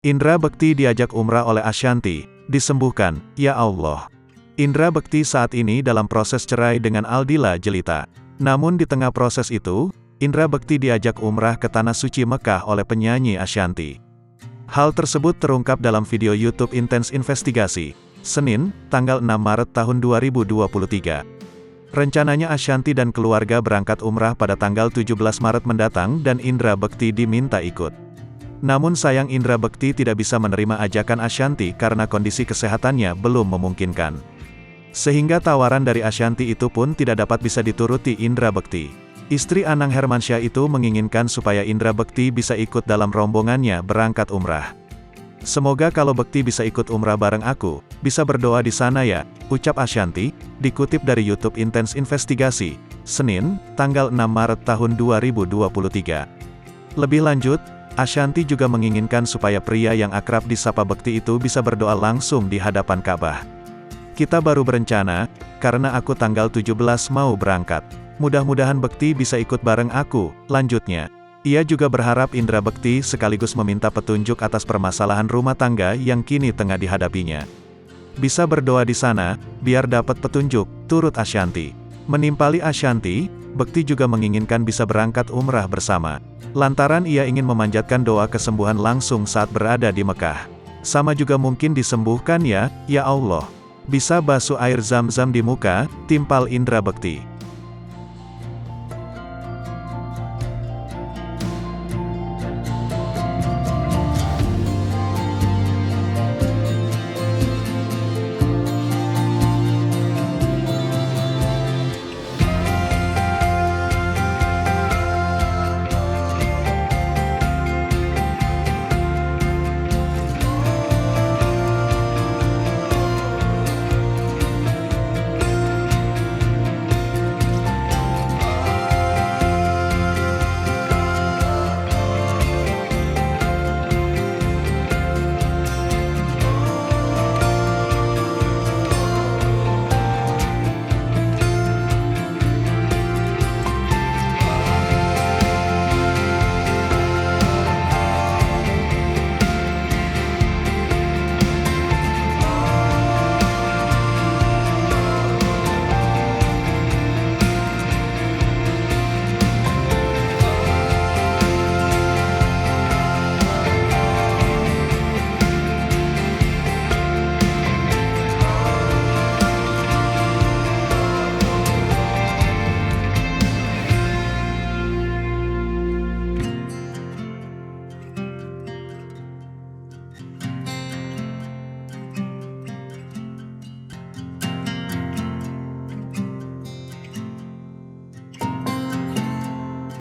Indra Bekti diajak umrah oleh Ashanti, disembuhkan, ya Allah. Indra Bekti saat ini dalam proses cerai dengan Aldila Jelita. Namun di tengah proses itu, Indra Bekti diajak umrah ke Tanah Suci Mekah oleh penyanyi Ashanti. Hal tersebut terungkap dalam video YouTube Intens Investigasi, Senin, tanggal 6 Maret tahun 2023. Rencananya Ashanti dan keluarga berangkat umrah pada tanggal 17 Maret mendatang dan Indra Bekti diminta ikut. Namun sayang Indra Bekti tidak bisa menerima ajakan Ashanti karena kondisi kesehatannya belum memungkinkan. Sehingga tawaran dari Ashanti itu pun tidak dapat bisa dituruti Indra Bekti. Istri Anang Hermansyah itu menginginkan supaya Indra Bekti bisa ikut dalam rombongannya berangkat umrah. Semoga kalau Bekti bisa ikut umrah bareng aku, bisa berdoa di sana ya, ucap Ashanti, dikutip dari YouTube Intens Investigasi, Senin, tanggal 6 Maret tahun 2023. Lebih lanjut, Ashanti juga menginginkan supaya pria yang akrab disapa Bekti itu bisa berdoa langsung di hadapan Ka'bah. Kita baru berencana, karena aku tanggal 17 mau berangkat. Mudah-mudahan Bekti bisa ikut bareng aku, lanjutnya. Ia juga berharap Indra Bekti sekaligus meminta petunjuk atas permasalahan rumah tangga yang kini tengah dihadapinya. Bisa berdoa di sana, biar dapat petunjuk, turut Ashanti. Menimpali Ashanti, Bekti juga menginginkan bisa berangkat umrah bersama. Lantaran ia ingin memanjatkan doa kesembuhan langsung saat berada di Mekah. Sama juga mungkin disembuhkan ya Allah. Bisa basuh air zam-zam di muka, timpal Indra Bekti.